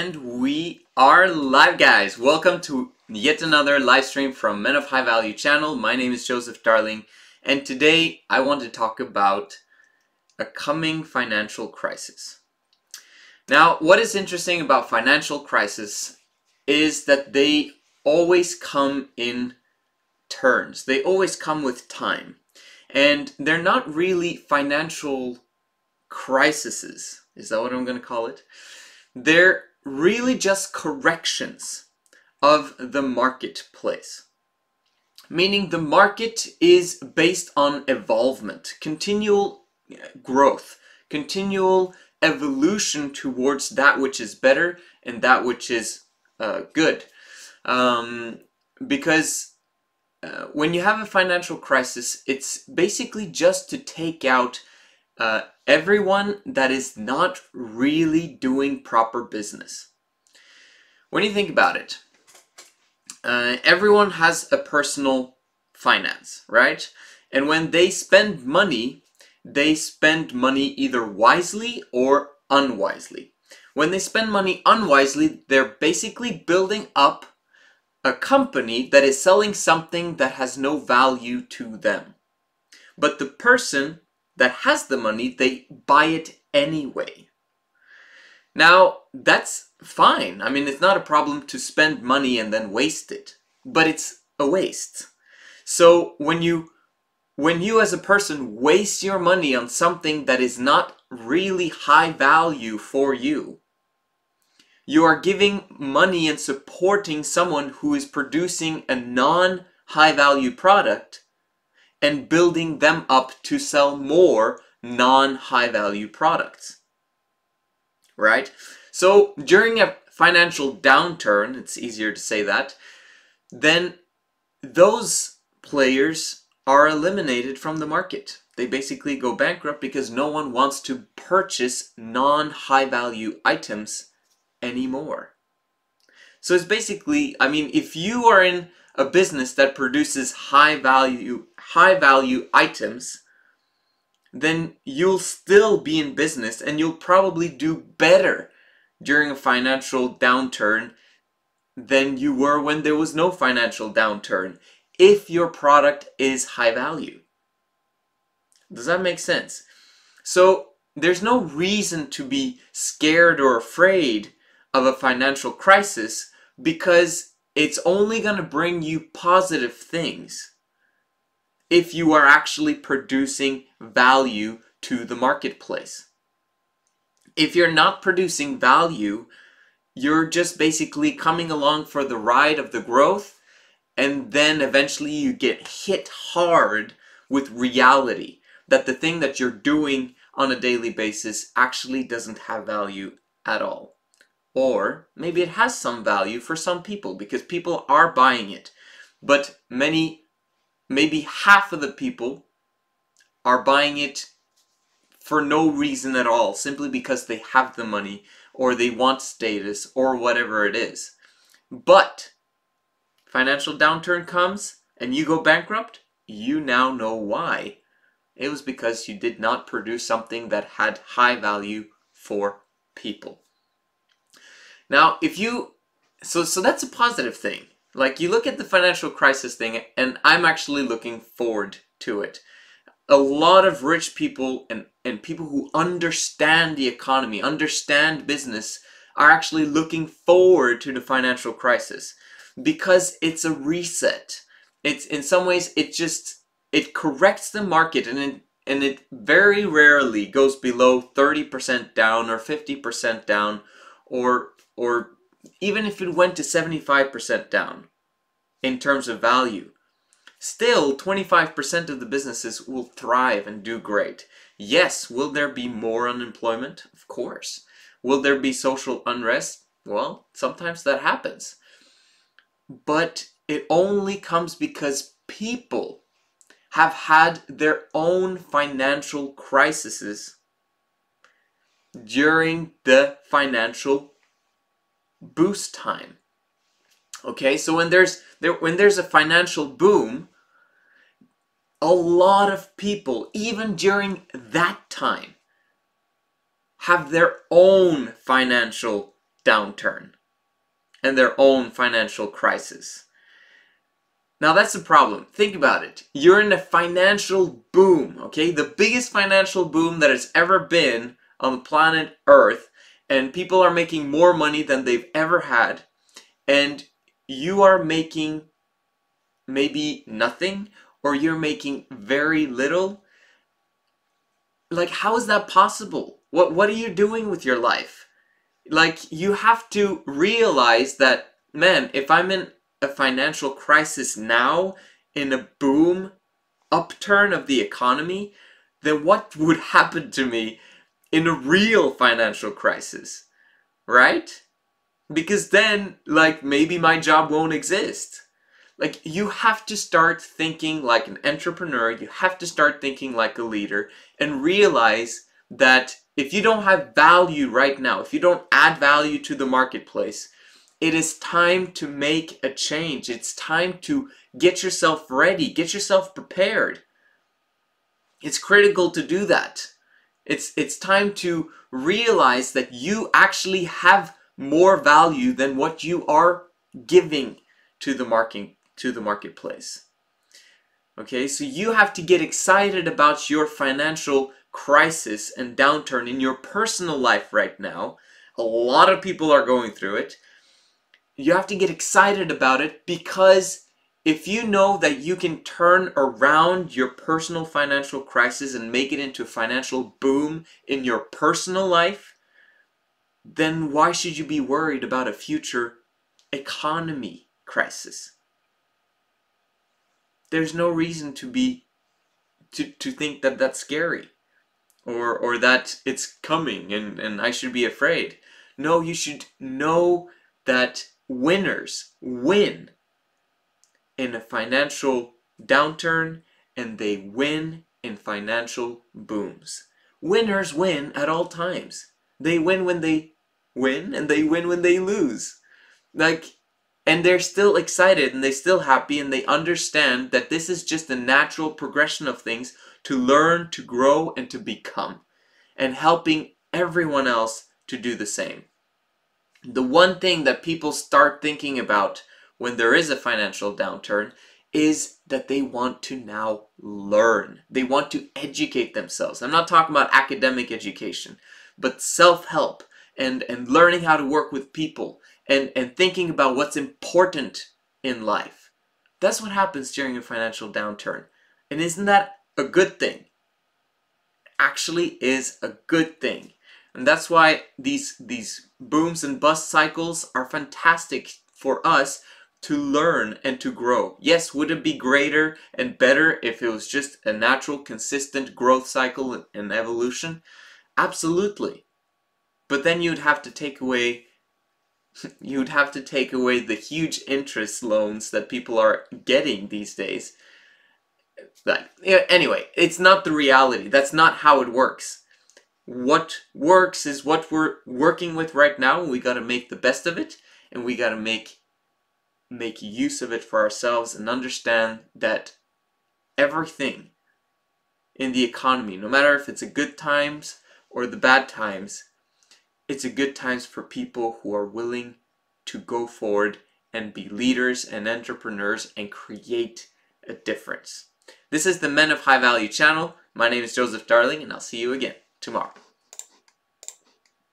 And we are live, guys. Welcome to yet another live stream from Men of High Value channel. My name is Joseph Darling, and today I want to talk about a coming financial crisis. Now, what is interesting about financial crisis is that they always come in turns. They always come with time. And they're not really financial crises. Is that what I'm going to call it? They're really just corrections of the marketplace. Meaning the market is based on evolvement, continual growth, continual evolution towards that which is better and that which is good. Because when you have a financial crisis, it's basically just to take out everyone that is not really doing proper business. When you think about it, everyone has a personal finance, right? And when they spend money either wisely or unwisely. When they spend money unwisely, they're basically building up a company that is selling something that has no value to them. But the person that has the money, they buy it anyway. Now, that's fine. I mean, it's not a problem to spend money and then waste it, but it's a waste. So when you as a person waste your money on something that is not really high value for you, you are giving money and supporting someone who is producing a non-high value product and building them up to sell more non-high value products, right? So during a financial downturn, it's easier to say that, then those players are eliminated from the market. They basically go bankrupt because no one wants to purchase non-high value items anymore. So it's basically, I mean, if you are in a business that produces high value items, then you'll still be in business and you'll probably do better during a financial downturn than you were when there was no financial downturn, if your product is high value. Does that make sense? So there's no reason to be scared or afraid of a financial crisis, because it's only going to bring you positive things if you are actually producing value to the marketplace. If you're not producing value, you're just basically coming along for the ride of the growth, and then eventually you get hit hard with reality that the thing that you're doing on a daily basis actually doesn't have value at all. Or maybe it has some value for some people because people are buying it, but maybe half of the people are buying it for no reason at all, simply because they have the money or they want status or whatever it is. But financial downturn comes and you go bankrupt, you now know why. It was because you did not produce something that had high value for people. Now, so that's a positive thing. Like, you look at the financial crisis thing, and I'm actually looking forward to it. A lot of rich people and people who understand the economy, understand business, are actually looking forward to the financial crisis because it's a reset. It's, in some ways, it corrects the market, and it very rarely goes below 30% down or 50% down, or even if it went to 75% down in terms of value. Still, 25% of the businesses will thrive and do great. Yes, will there be more unemployment? Of course. Will there be social unrest? Well, sometimes that happens. But it only comes because people have had their own financial crises during the financial boost time. Okay, so when there's a financial boom, a lot of people, even during that time, have their own financial downturn and their own financial crisis. Now that's the problem. Think about it. You're in a financial boom, okay? The biggest financial boom that has ever been on the planet Earth, and people are making more money than they've ever had, and you are making maybe nothing, or you're making very little. Like, how is that possible? What are you doing with your life? Like, you have to realize that, man, if I'm in a financial crisis now, in a boom, upturn of the economy, then what would happen to me in a real financial crisis, right? Because then, like, maybe my job won't exist. Like, you have to start thinking like an entrepreneur, you have to start thinking like a leader, and realize that if you don't have value right now, if you don't add value to the marketplace, it is time to make a change. It's time to get yourself ready, get yourself prepared. It's critical to do that. It's time to realize that you actually have more value than what you are giving to the marketplace. Okay, so you have to get excited about your financial crisis and downturn in your personal life right now. A lot of people are going through it. You have to get excited about it, because if you know that you can turn around your personal financial crisis and make it into a financial boom in your personal life, then why should you be worried about a future economy crisis? There's no reason to think that that's scary, or that it's coming and I should be afraid. No, you should know that winners win in a financial downturn, and they win in financial booms. Winners win at all times. They win when they win, and they win when they lose. Like, and they're still excited, and they're still happy, and they understand that this is just a natural progression of things to learn, to grow, and to become, and helping everyone else to do the same. The one thing that people start thinking about when there is a financial downturn is that they want to now learn. They want to educate themselves. I'm not talking about academic education, but self-help and learning how to work with people and thinking about what's important in life. That's what happens during a financial downturn. And isn't that a good thing? Actually is a good thing. And that's why these booms and bust cycles are fantastic for us to learn and to grow. Yes, would it be greater and better if it was just a natural, consistent growth cycle and evolution? Absolutely. But then you'd have to take away the huge interest loans that people are getting these days. But anyway, it's not the reality. That's not how it works. What works is what we're working with right now, and we got to make the best of it, and we got to make use of it for ourselves, and understand that everything in the economy, no matter if it's the good times or the bad times, it's a good times for people who are willing to go forward and be leaders and entrepreneurs and create a difference. This is the Men of High Value channel. My name is Joseph Darling, and I'll see you again tomorrow.